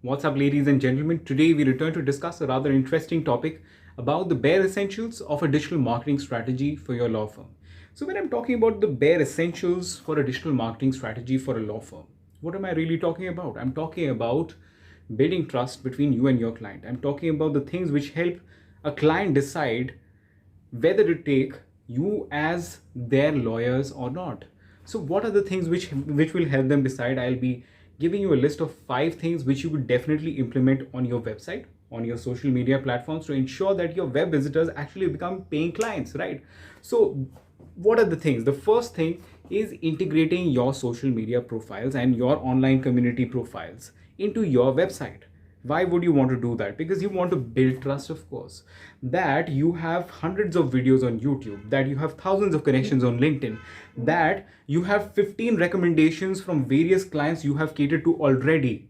What's up, ladies and gentlemen? Today we return to discuss a rather interesting topic about the bare essentials of a digital marketing strategy for your law firm. So when I'm talking about the bare essentials for a digital marketing strategy for a law firm, what am I really talking about? I'm talking about building trust between you and your client. I'm talking about the things which help a client decide whether to take you as their lawyers or not. So what are the things which will help them decide? I'll be giving you a list of 5 things which you could definitely implement on your website, on your social media platforms, to ensure that your web visitors actually become paying clients, right? So what are the things? The first thing is integrating your social media profiles and your online community profiles into your website. Why would you want to do that? Because you want to build trust, of course. That you have hundreds of videos on YouTube, that you have thousands of connections on LinkedIn, that you have 15 recommendations from various clients you have catered to already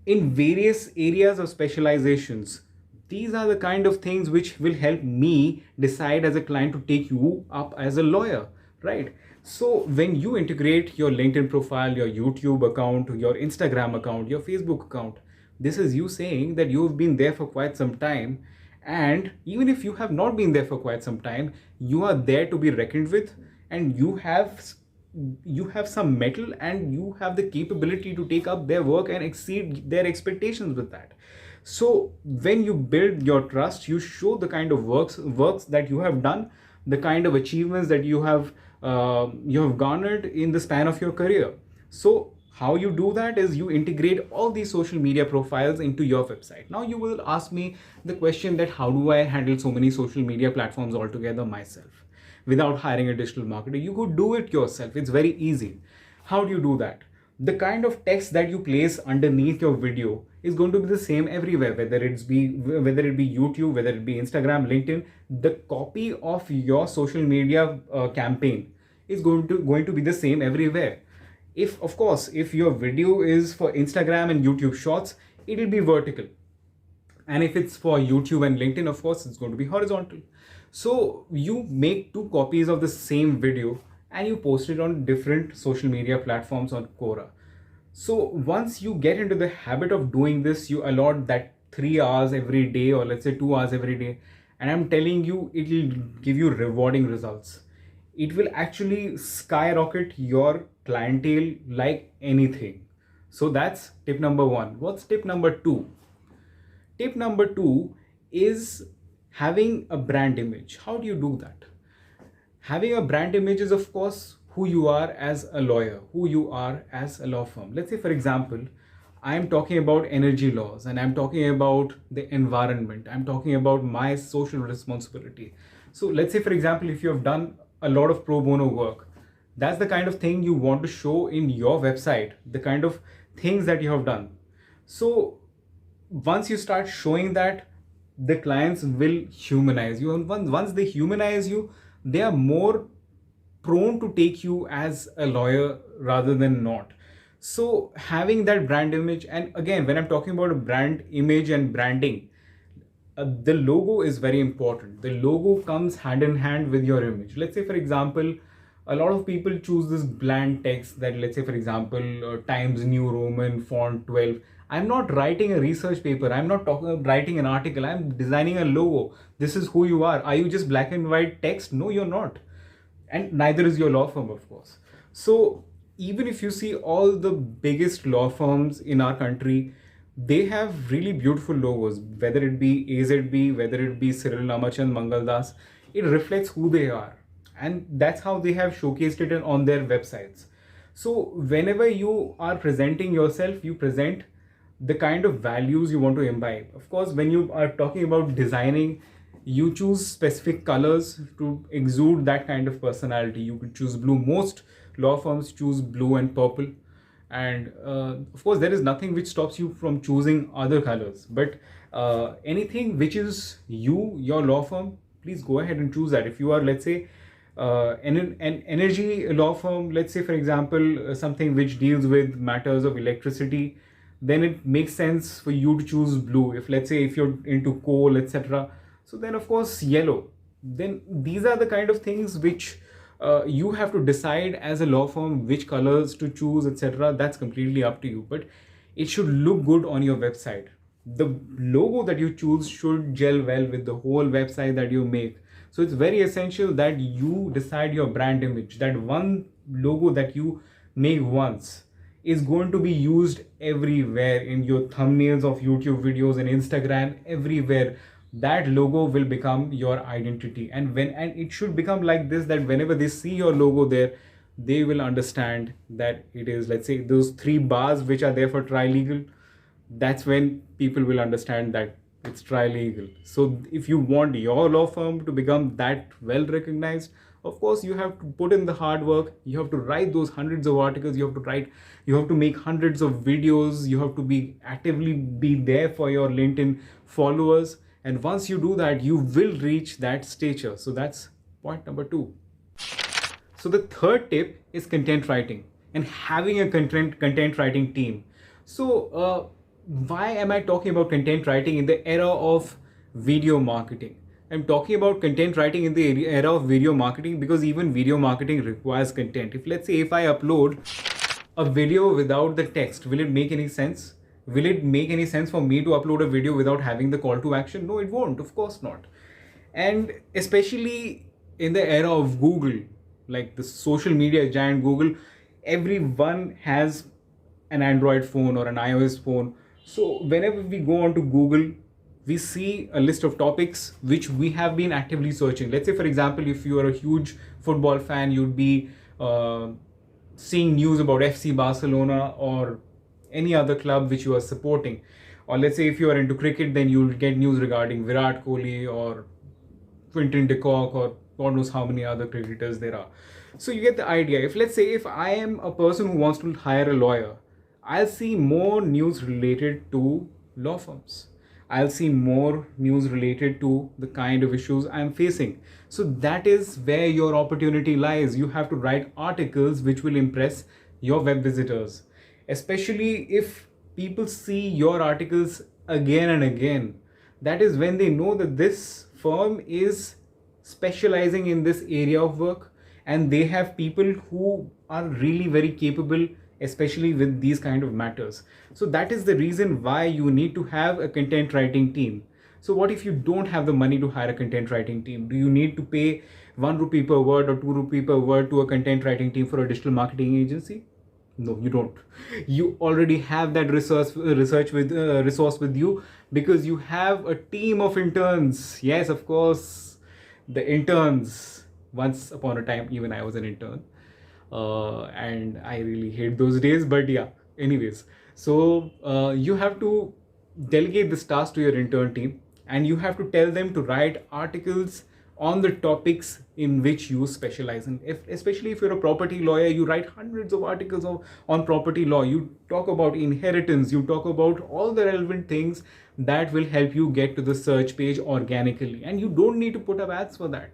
in various areas of specializations. These are the kind of things which will help me decide as a client to take you up as a lawyer, right? So when you integrate your LinkedIn profile, your YouTube account, your Instagram account, your Facebook account, this is you saying that you've been there for quite some time. And even if you have not been there for quite some time, you are there to be reckoned with, and you have some metal, and you have the capability to take up their work and exceed their expectations with that. So when you build your trust, you show the kind of works that you have done, the kind of achievements that you have garnered in the span of your career. So how you do that is you integrate all these social media profiles into your website. Now you will ask me the question that how do I handle so many social media platforms altogether myself without hiring a digital marketer? You could do it yourself. It's very easy. How do you do that? The kind of text that you place underneath your video is going to be the same everywhere, whether it be YouTube, whether it be Instagram, LinkedIn. The copy of your social media campaign is going to be the same everywhere. Of course, if your video is for Instagram and YouTube Shorts, it will be vertical. And if it's for YouTube and LinkedIn, of course, it's going to be horizontal. So you make 2 copies of the same video and you post it on different social media platforms on Quora. So once you get into the habit of doing this, you allot that 3 hours every day, or let's say 2 hours every day. And I'm telling you, it will give you rewarding results. It will actually skyrocket your clientele like anything. So that's tip number 1. What's tip number 2? Tip number 2 is having a brand image. How do you do that? Having a brand image is, of course, who you are as a lawyer, who you are as a law firm. Let's say, for example, I'm talking about energy laws and I'm talking about the environment. I'm talking about my social responsibility. So let's say, for example, if you have done a lot of pro bono work, that's the kind of thing you want to show in your website, the kind of things that you have done. So once you start showing that, the clients will humanize you. And once they humanize you, they are more prone to take you as a lawyer rather than not. So having that brand image, and again, when I'm talking about a brand image and branding, the logo is very important. The logo comes hand in hand with your image. Let's say, for example, a lot of people choose this bland text that, let's say, for example, Times New Roman font 12. I'm not writing a research paper. I'm not writing an article. I'm designing a logo. This is who you are. Are you just black and white text? No, you're not. And neither is your law firm, of course. So even if you see all the biggest law firms in our country, they have really beautiful logos, whether it be AZB, whether it be Cyril Ramachandran Mangaldas. It reflects who they are. And that's how they have showcased it on their websites. So whenever you are presenting yourself, you present the kind of values you want to imbibe. Of course, when you are talking about designing, you choose specific colors to exude that kind of personality. You could choose blue. Most law firms choose blue and purple. And of course, there is nothing which stops you from choosing other colors. But anything which is your law firm, please go ahead and choose that. If you are, let's say, an energy law firm, let's say, for example, something which deals with matters of electricity, then it makes sense for you to choose blue. If, let's say, if you're into coal, etc., so then of course yellow. Then these are the kind of things which you have to decide as a law firm which colors to choose, etc. That's completely up to you. But it should look good on your website. The logo that you choose should gel well with the whole website that you make. So it's very essential that you decide your brand image, that one logo that you make once is going to be used everywhere, in your thumbnails of YouTube videos and Instagram, everywhere. That logo will become your identity, and it should become like this, that whenever they see your logo there, they will understand that it is, let's say, those 3 bars which are there for try legal. That's when people will understand that it's try legal. So if you want your law firm to become that well recognized, of course you have to put in the hard work. You have to write those hundreds of articles, you have to make hundreds of videos, you have to be actively be there for your LinkedIn followers. And once you do that, you will reach that stature. So that's point number 2. So the third tip is content writing and having a content writing team. So why am I talking about content writing in the era of video marketing? I'm talking about content writing in the era of video marketing because even video marketing requires content. If, let's say, if I upload a video without the text, will it make any sense? Will it make any sense for me to upload a video without having the call to action? No, it won't. Of course not. And especially in the era of Google, like the social media giant Google, everyone has an Android phone or an iOS phone. So whenever we go on to Google, we see a list of topics which we have been actively searching. Let's say, for example, if you are a huge football fan, you'd be seeing news about FC Barcelona or any other club which you are supporting. Or let's say if you are into cricket, then you'll get news regarding Virat Kohli or Quinton de Kock or God knows how many other cricketers there are. So you get the idea. If, let's say, if I am a person who wants to hire a lawyer, I'll see more news related to law firms. I'll see more news related to the kind of issues I'm facing. So that is where your opportunity lies. You have to write articles which will impress your web visitors, especially if people see your articles again and again. That is when they know that this firm is specializing in this area of work and they have people who are really very capable, especially with these kind of matters. So that is the reason why you need to have a content writing team. So what if you don't have the money to hire a content writing team? Do you need to pay 1 rupee per word or 2 rupee per word to a content writing team for a digital marketing agency? No, you don't. You already have that resource with you because you have a team of interns. Yes, of course, the interns. Once upon a time, even I was an intern. And I really hate those days, but yeah, anyways. So you have to delegate this task to your intern team and you have to tell them to write articles on the topics in which you specialize in. Especially if you're a property lawyer, you write hundreds of articles on property law. You talk about inheritance, you talk about all the relevant things that will help you get to the search page organically, and you don't need to put up ads for that.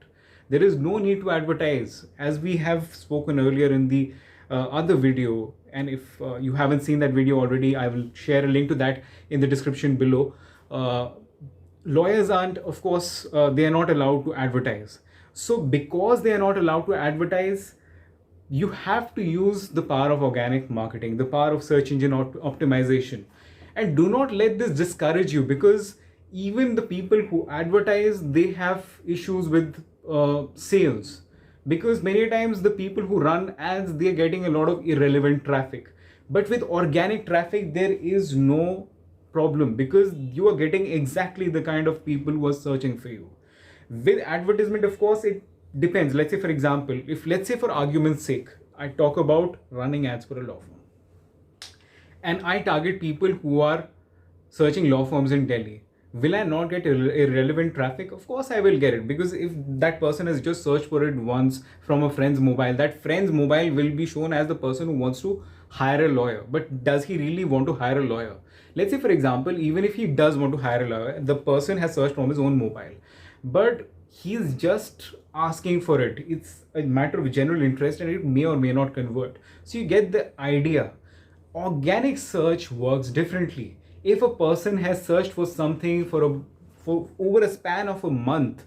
There is no need to advertise, as we have spoken earlier in the other video. And if you haven't seen that video already, I will share a link to that in the description below. Lawyers aren't, of course, they are not allowed to advertise. So because they are not allowed to advertise, you have to use the power of organic marketing, the power of search engine optimization. And do not let this discourage you, because even the people who advertise, they have issues with sales, because many times the people who run ads, they're getting a lot of irrelevant traffic. But with organic traffic, there is no problem because you are getting exactly the kind of people who are searching for you. With advertisement, of course, it depends. Let's say, for example, if, let's say, for argument's sake, I talk about running ads for a law firm and I target people who are searching law firms in Delhi, will I not get irrelevant traffic? Of course I will get it, because if that person has just searched for it once from a friend's mobile, that friend's mobile will be shown as the person who wants to hire a lawyer. But does he really want to hire a lawyer? Let's say, for example, even if he does want to hire a lawyer, the person has searched from his own mobile, but he's just asking for it. It's a matter of general interest and it may or may not convert. So you get the idea. Organic search works differently. If a person has searched for something for over a span of a month,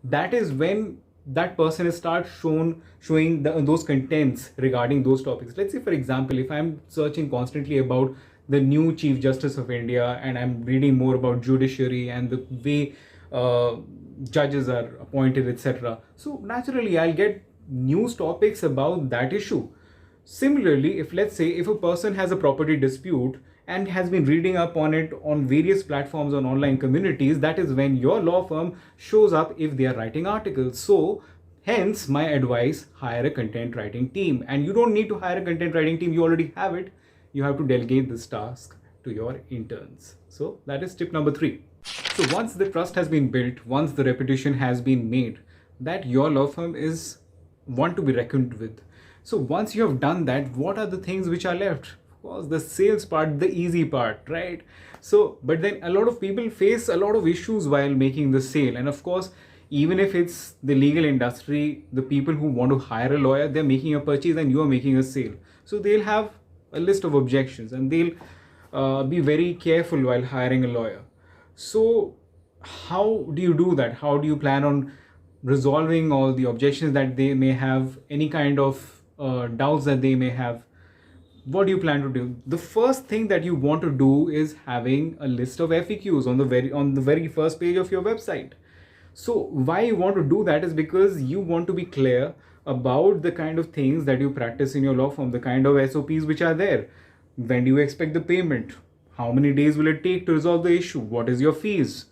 that is when that person is showing those contents regarding those topics. Let's say, for example, if I'm searching constantly about the new Chief Justice of India, and I'm reading more about judiciary and the way judges are appointed, etc. So naturally, I'll get news topics about that issue. Similarly, if let's say if a person has a property dispute and has been reading up on it on various platforms on online communities, that is when your law firm shows up if they are writing articles. So hence my advice, hire a content writing team. And you don't need to hire a content writing team, you already have it. You have to delegate this task to your interns. So that is tip number 3. So once the trust has been built, once the reputation has been made, that your law firm is one to be reckoned with. So once you have done that, what are the things which are left? Of course, the sales part, the easy part, right? So, but then a lot of people face a lot of issues while making the sale. And of course, even if it's the legal industry, the people who want to hire a lawyer, they're making a purchase and you are making a sale. So they'll have a list of objections and they'll be very careful while hiring a lawyer. So how do you do that? How do you plan on resolving all the objections that they may have, any kind of doubts that they may have? What do you plan to do? The first thing that you want to do is having a list of FAQs on the very first page of your website. So why you want to do that is because you want to be clear about the kind of things that you practice in your law firm, the kind of SOPs which are there. When do you expect the payment? How many days will it take to resolve the issue? What is your fees?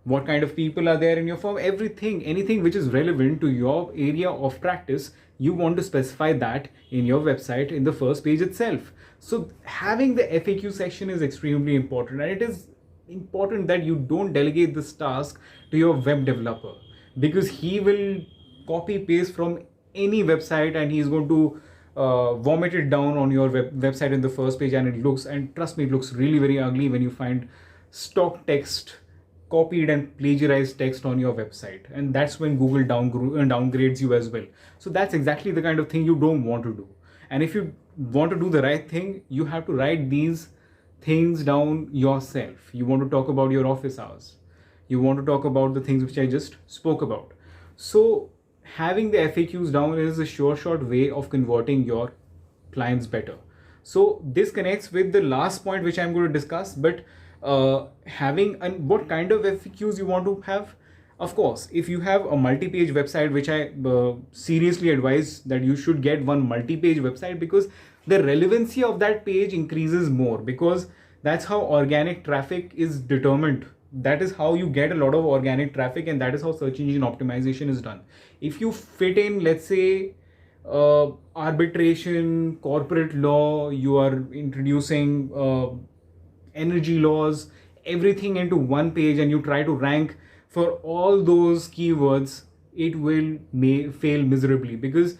What kind of people are there in your firm? Everything, anything which is relevant to your area of practice, you want to specify that in your website in the first page itself. So having the FAQ section is extremely important, and it is important that you don't delegate this task to your web developer, because he will copy paste from any website and he's going to vomit it down on your website in the first page, and trust me, it looks really very ugly when you find stock text, copied and plagiarized text on your website, and that's when Google downgrades you as well. So that's exactly the kind of thing you don't want to do. And if you want to do the right thing, you have to write these things down yourself. You want to talk about your office hours, you want to talk about the things which I just spoke about. So having the FAQs down is a short way of converting your clients better. So this connects with the last point which I'm going to discuss, but what kind of FAQs you want to have. Of course, if you have a multi-page website, which I seriously advise that you should get one multi-page website, because the relevancy of that page increases more, because that's how organic traffic is determined. That is how you get a lot of organic traffic, and that is how search engine optimization is done. If you fit in, let's say, arbitration, corporate law, you are introducing energy laws, everything into one page, and you try to rank for all those keywords, it will fail miserably, because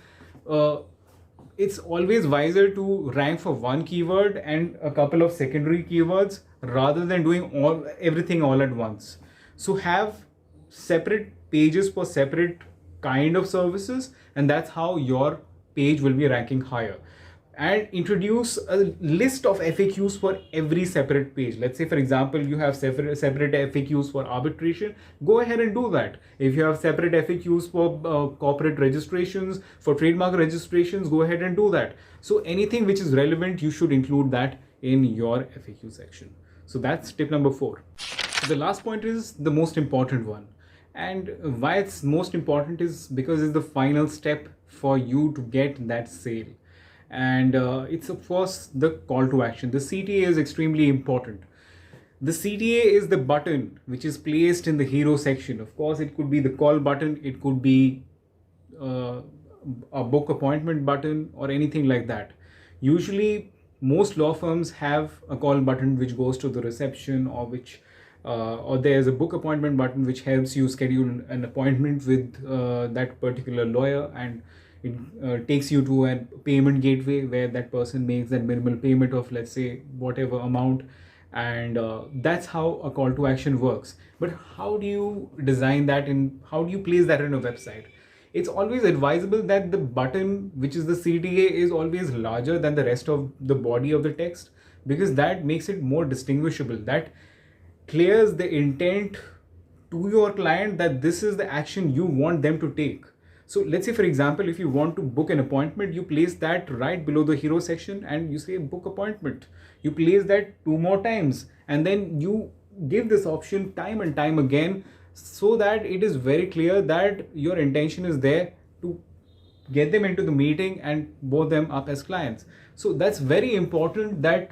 it's always wiser to rank for one keyword and a couple of secondary keywords rather than doing everything all at once. So have separate pages for separate kind of services, and that's how your page will be ranking higher. And introduce a list of FAQs for every separate page. Let's say, for example, you have separate FAQs for arbitration. Go ahead and do that. If you have separate FAQs for corporate registrations, for trademark registrations, go ahead and do that. So anything which is relevant, you should include that in your FAQ section. So that's tip number 4. The last point is the most important one. And why it's most important is because it's the final step for you to get that sale. And it's of course the call to action. The CTA is extremely important. The CTA is the button which is placed in the hero section. Of course, it could be the call button, it could be a book appointment button, or anything like that. Usually most law firms have a call button which goes to the reception, or there's a book appointment button which helps you schedule an appointment with that particular lawyer, and it takes you to a payment gateway where that person makes that minimal payment of, let's say, whatever amount, and that's how a call to action works. But how do you design that, and how do you place that in a website? It's always advisable that the button, which is the CTA, is always larger than the rest of the body of the text, because that makes it more distinguishable. That clears the intent to your client that this is the action you want them to take. So let's say, for example, if you want to book an appointment, you place that right below the hero section and you say book appointment. You place that 2 more times, and then you give this option time and time again, so that it is very clear that your intention is there to get them into the meeting and board them up as clients. So that's very important that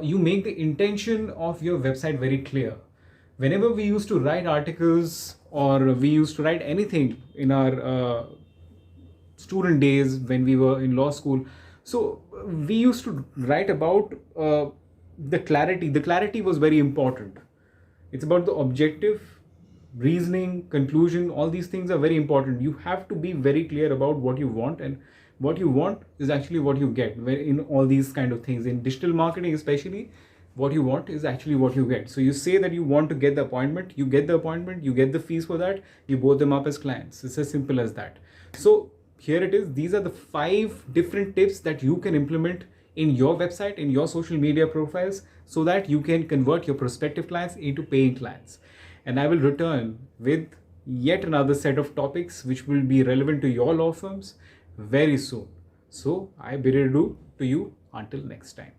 you make the intention of your website very clear. Whenever we used to write articles or we used to write anything in our student days when we were in law school, so we used to write about the clarity. The clarity was very important. It's about the objective, reasoning, conclusion. All these things are very important. You have to be very clear about what you want, and what you want is actually what you get. In all these kind of things, in digital marketing especially, what you want is actually what you get. So you say that you want to get the appointment, you get the appointment, you get the fees for that, you board them up as clients. It's as simple as that. So here it is. These are the 5 different tips that you can implement in your website, in your social media profiles, so that you can convert your prospective clients into paying clients. And I will return with yet another set of topics which will be relevant to your law firms very soon. So I bid adieu to you until next time.